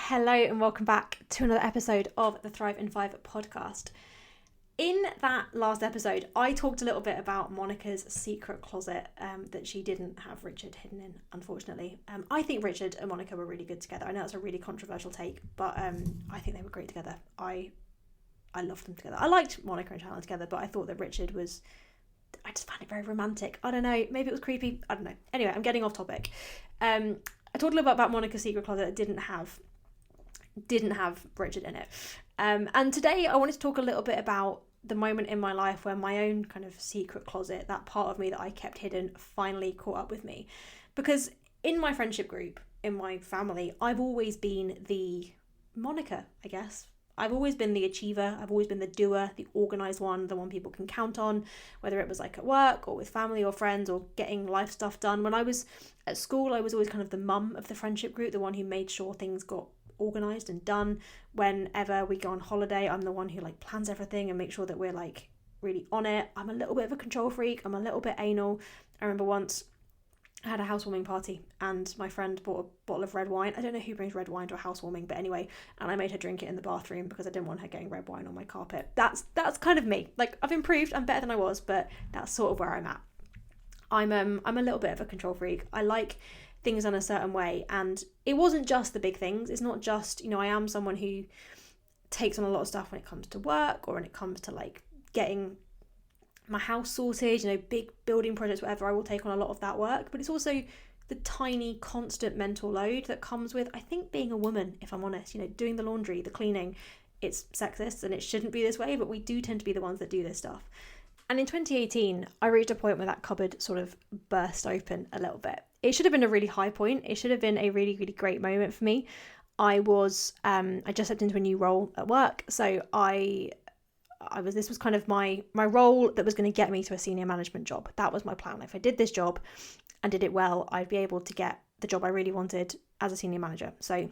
Hello and welcome back to another episode of the Thrive in 5 podcast. In that last episode, I talked a little bit about Monica's secret closet that she didn't have Richard hidden in, unfortunately. I think Richard and Monica were really good together. I know it's a really controversial take, but I think they were great together. I loved them together. I liked Monica and Chandler together, but I thought that Richard was... I just found it very romantic. I don't know. Maybe it was creepy. I don't know. Anyway, I'm getting off topic. I talked a little bit about Monica's secret closet that didn't have Richard in it. And today I wanted to talk a little bit about the moment in my life where my own kind of secret closet, that part of me that I kept hidden, finally caught up with me. Because in my friendship group, in my family, I've always been the Monica, I guess. I've always been the achiever. I've always been the doer, the organised one, the one people can count on, whether it was like at work or with family or friends or getting life stuff done. When I was at school, I was always kind of the mum of the friendship group, the one who made sure things got organised and done. Whenever we go on holiday, I'm the one who like plans everything and makes sure that we're like really on it. I'm a little bit of a control freak. I'm a little bit anal. I remember once I had a housewarming party and my friend bought a bottle of red wine. I don't know who brings red wine to a housewarming, but anyway, and I made her drink it in the bathroom because I didn't want her getting red wine on my carpet. That's kind of me. Like, I've improved, I'm better than I was, but that's sort of where I'm at. I'm a little bit of a control freak. I like things done a certain way, and it wasn't just the big things. It's not just, I am someone who takes on a lot of stuff when it comes to work or when it comes to like getting my house sorted, big building projects, whatever. I will take on a lot of that work, but it's also the tiny constant mental load that comes with, I think, being a woman, if I'm honest, doing the laundry, the cleaning. It's sexist and it shouldn't be this way, but we do tend to be the ones that do this stuff. And in 2018, I reached a point where that cupboard sort of burst open a little bit. It should have been a really high point. It should have been a really, really great moment for me. I just stepped into a new role at work. So this was kind of my role that was going to get me to a senior management job. That was my plan. If I did this job and did it well, I'd be able to get the job I really wanted as a senior manager. So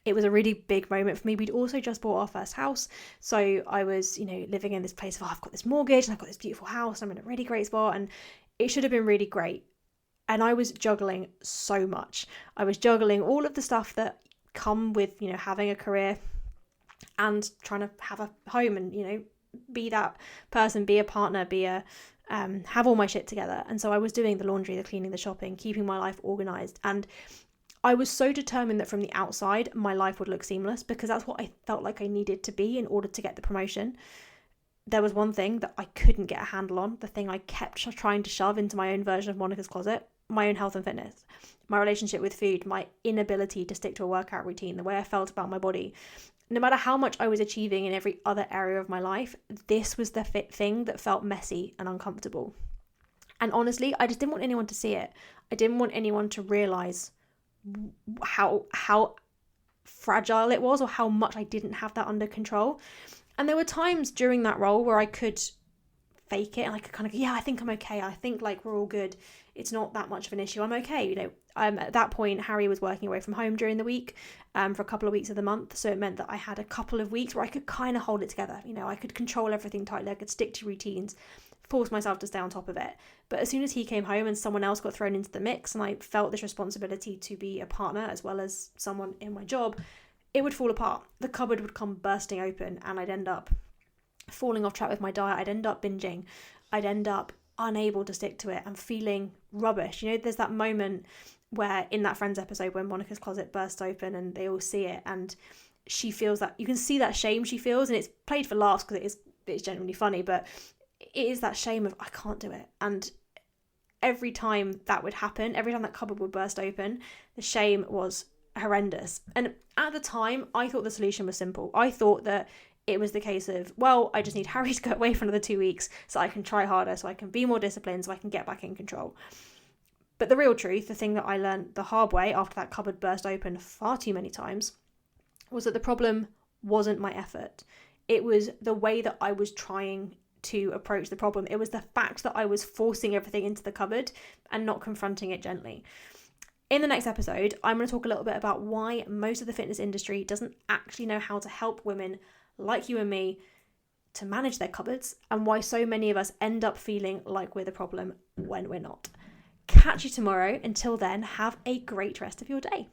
it was a really big moment for me. We'd also just bought our first house. So I was, living in this place of, I've got this mortgage and I've got this beautiful house. I'm in a really great spot and it should have been really great. And I was juggling so much. I was juggling all of the stuff that come with, having a career and trying to have a home and, be that person, be a partner, have all my shit together. And so I was doing the laundry, the cleaning, the shopping, keeping my life organised. And I was so determined that from the outside, my life would look seamless because that's what I felt like I needed to be in order to get the promotion. There was one thing that I couldn't get a handle on, the thing I kept trying to shove into my own version of Monica's closet, my own health and fitness, my relationship with food, my inability to stick to a workout routine, the way I felt about my body. No matter how much I was achieving in every other area of my life, this was the thing that felt messy and uncomfortable. And honestly, I just didn't want anyone to see it. I didn't want anyone to realise how fragile it was or how much I didn't have that under control. And there were times during that role where I could fake it and I could kind of, I think I'm okay. I think like we're all good. It's not that much of an issue. I'm okay. At that point, Harry was working away from home during the week for a couple of weeks of the month. So it meant that I had a couple of weeks where I could kind of hold it together. I could control everything tightly. I could stick to routines, force myself to stay on top of it. But as soon as he came home and someone else got thrown into the mix and I felt this responsibility to be a partner as well as someone in my job, it would fall apart. The cupboard would come bursting open and I'd end up falling off track with my diet. I'd end up binging. I'd end up unable to stick to it and feeling rubbish. There's that moment where in that Friends episode when Monica's closet bursts open and they all see it and she feels that, you can see that shame she feels, and it's played for laughs because it's genuinely funny, but it is that shame of I can't do it. And every time that would happen, every time that cupboard would burst open, the shame was horrendous. And at the time, I thought the solution was simple. I thought that it was the case of, well, I just need Harry to go away for another 2 weeks so I can try harder, so I can be more disciplined, so I can get back in control. But the real truth, the thing that I learned the hard way after that cupboard burst open far too many times, was that the problem wasn't my effort. It was the way that I was trying to approach the problem. It was the fact that I was forcing everything into the cupboard and not confronting it gently. In the next episode, I'm going to talk a little bit about why most of the fitness industry doesn't actually know how to help women like you and me to manage their cupboards, and why so many of us end up feeling like we're the problem when we're not. Catch you tomorrow. Until then, have a great rest of your day.